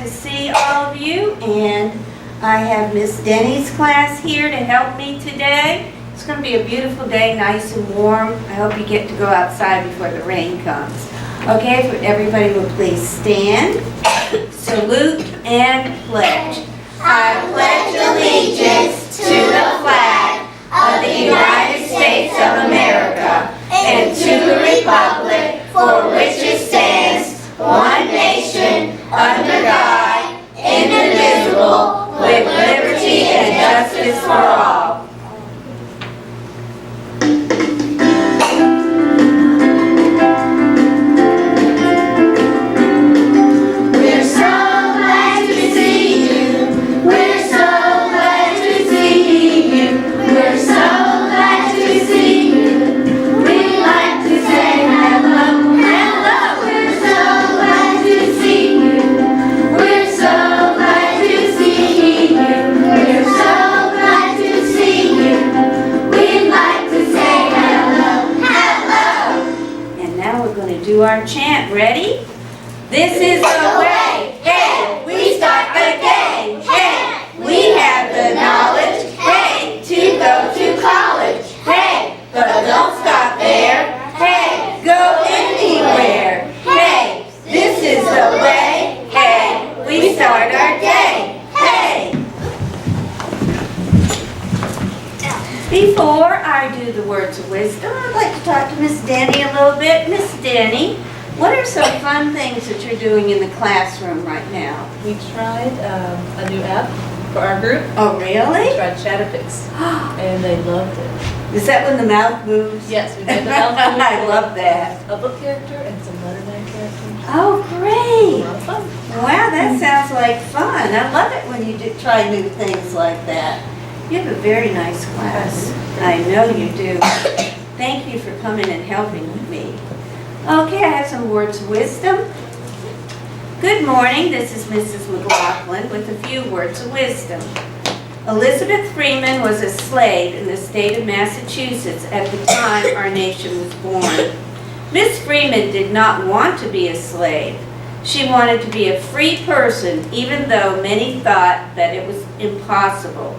glad to see all of you, and I have Miss Denny's class here to help me today. It's going to be a beautiful day, nice and warm. I hope you get to go outside before the rain comes. Okay, if everybody will please stand, salute, and pledge. I pledge allegiance to the flag of the United States of America and to the republic for which it stands, one nation, under God, indivisible, with liberty and justice for all. Our chant. Ready? This is the way. Hey, we start the day. Hey, we have the knowledge. Hey, to go to college. Hey, but don't stop there. Hey, go anywhere. Hey, this is the way. Hey, we start our day. Hey. Before I do the words of wisdom, I'd like to talk to Miss Danny a little bit. Miss Danny, what are some fun things that you're doing in the classroom right now? We tried a new app for our group. Oh, really? We tried Chatterpix, and they loved it. Is that when the mouth moves? Yes, we did the mouth move. I love that. A book character and some letterman characters. Oh, A great. lot of fun. Wow, that sounds like fun. I love it when you try new things like that. You have a very nice class. I know you do. Thank you for coming and helping with me. Okay, I have some words of wisdom. Good morning, this is Mrs. McLaughlin with a few words of wisdom. Elizabeth Freeman was a slave in the state of Massachusetts at the time our nation was born. Miss Freeman did not want to be a slave. She wanted to be a free person, even though many thought that it was impossible.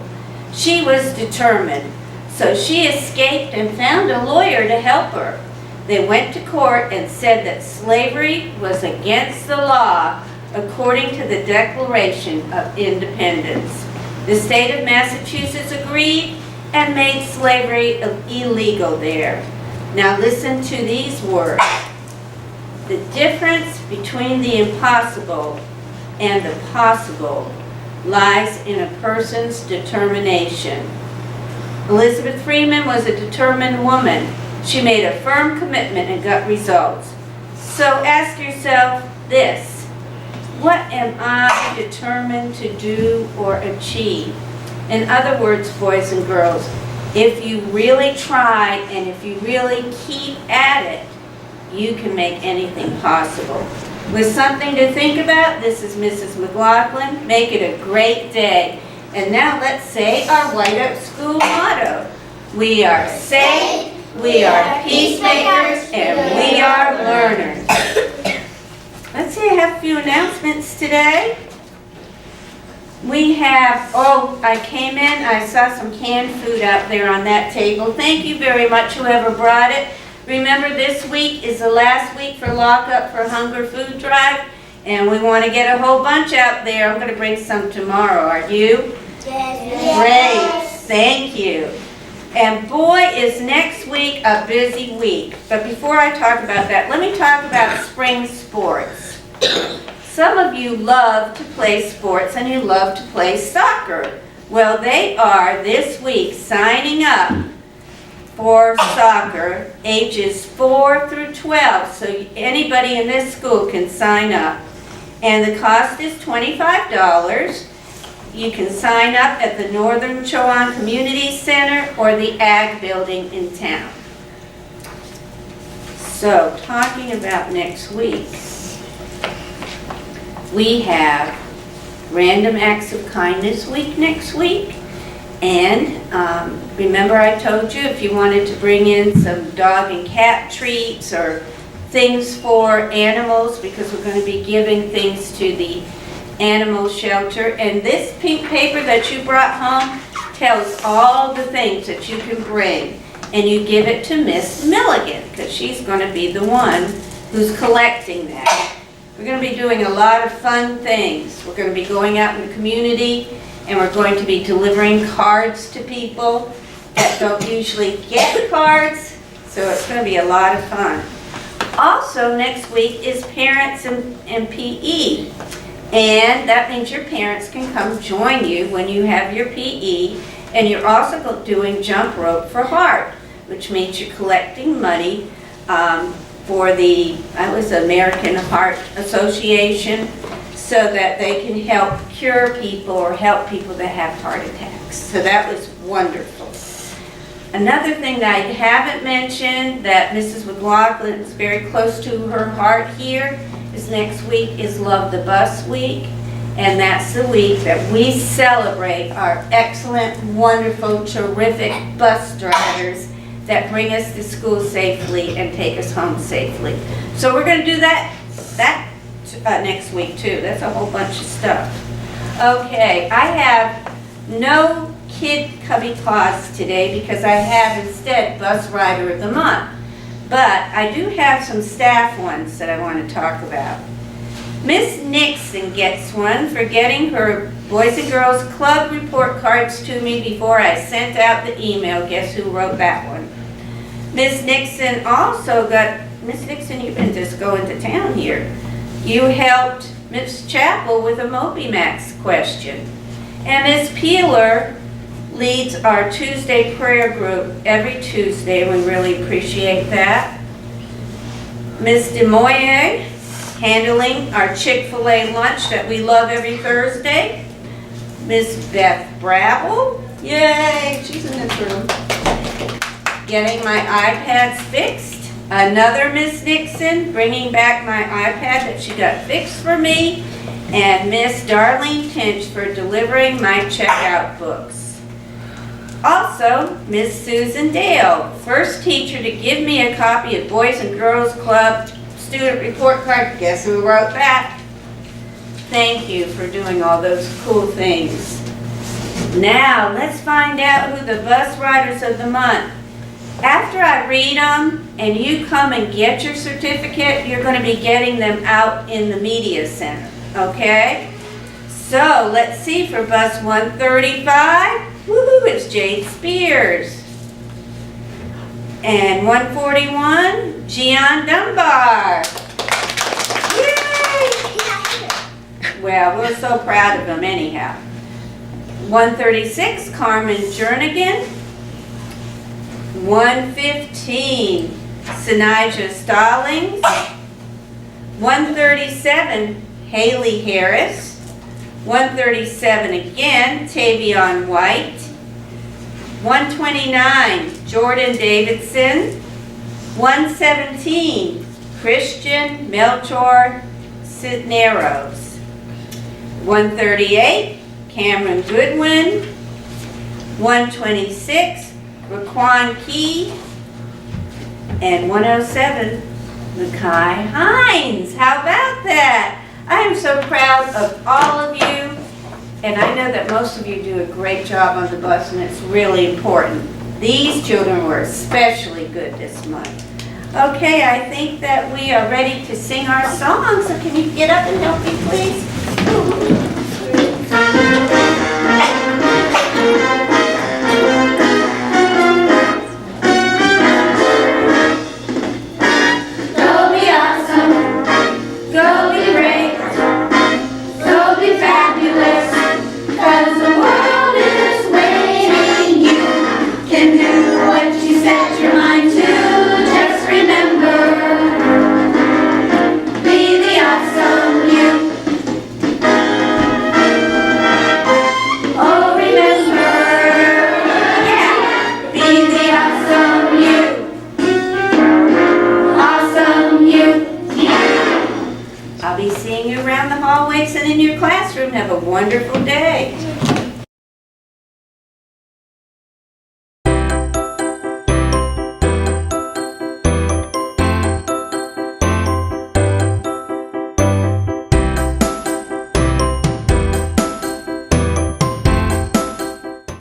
She was determined, so she escaped and found a lawyer to help her. They went to court and said that slavery was against the law according to the Declaration of Independence. The state of Massachusetts agreed and made slavery illegal there. Now listen to these words. The difference between the impossible and the possible lies in a person's determination. Elizabeth Freeman was a determined woman. She made a firm commitment and got results. So ask yourself this: what am I determined to do or achieve? In other words, boys and girls, if you really try and if you really keep at it, you can make anything possible. With something to think about, this is Mrs. McLaughlin. Make it a great day. And now let's say our White Oak School motto. We are safe, we are peacemakers, and we are learners. Let's see, I have a few announcements today. We have, I came in, I saw some canned food out there on that table. Thank you very much, whoever brought it. Remember, this week is the last week for Lockup for Hunger Food Drive, and we want to get a whole bunch out there. I'm going to bring some tomorrow. Are you? Yes. Great. Thank you. And boy, is next week a busy week. But before I talk about that, let me talk about spring sports. Some of you love to play sports and you love to play soccer. Well, they are this week signing up for soccer, ages 4 through 12, so anybody in this school can sign up. And the cost is $25. You can sign up at the Northern Chowan Community Center or the Ag Building in town. So, talking about next week, we have Random Acts of Kindness Week next week. And remember I told you if you wanted to bring in some dog and cat treats or things for animals, because we're going to be giving things to the animal shelter. And this pink paper that you brought home tells all the things that you can bring. And you give it to Miss Milligan, because she's going to be the one who's collecting that. We're going to be doing a lot of fun things. We're going to be going out in the community, and we're going to be delivering cards to people that don't usually get cards, so it's going to be a lot of fun. Also, next week is Parents and PE, and that means your parents can come join you when you have your PE, and you're also doing Jump Rope for Heart, which means you're collecting money for the American Heart Association, so that they can help cure people or help people that have heart attacks. So that was wonderful. Another thing that I haven't mentioned that Mrs. McLaughlin is very close to her heart here is next week is Love the Bus Week. And that's the week that we celebrate our excellent, wonderful, terrific bus drivers that bring us to school safely and take us home safely. So we're going to do that next week too. That's a whole bunch of stuff. Okay, I have no Kid Cubbie clause today because I have instead Bus Rider of the Month. But I do have some staff ones that I want to talk about. Miss Nixon gets one for getting her Boys and Girls Club report cards to me before I sent out the email. Guess who wrote that one? Miss Nixon also got, Miss Nixon, you've been just going to town here. You helped Miss Chappell with a Moby Max question. And Miss Peeler leads our Tuesday prayer group every Tuesday. We really appreciate that. Miss DeMoyer handling our Chick-fil-A lunch that we love every Thursday. Miss Beth Brabble, yay, she's in this room, getting my iPads fixed. Another Miss Nixon bringing back my iPad that she got fixed for me. And Miss Darlene Tinch for delivering my checkout books. Also, Miss Susan Dale, first teacher to give me a copy of Boys and Girls Club student report card. Guess who wrote that? Thank you for doing all those cool things. Now, let's find out who the Bus Riders of the Month. After I read them and you come and get your certificate, you're going to be getting them out in the media center, okay? So, let's see for Bus 135. Woohoo, it's Jade Spears. And 141, Gian Dunbar. Yay! Well, we're so proud of them anyhow. 136, Carmen Jernigan. 115, Sinija Stallings. 137, Haley Harris. 137 again, Tavion White. 129, Jordan Davidson. 117, Christian Melchor Cisneros. 138, Cameron Goodwin. 126, Raquan Key. And 107, Makai Hines. How about that? I am so proud of all of you, and I know that most of you do a great job on the bus, and it's really important. These children were especially good this month. Okay, I think that we are ready to sing our song, so can you get up and help me, please? I'll be seeing you around the hallways and in your classroom. Have a wonderful day.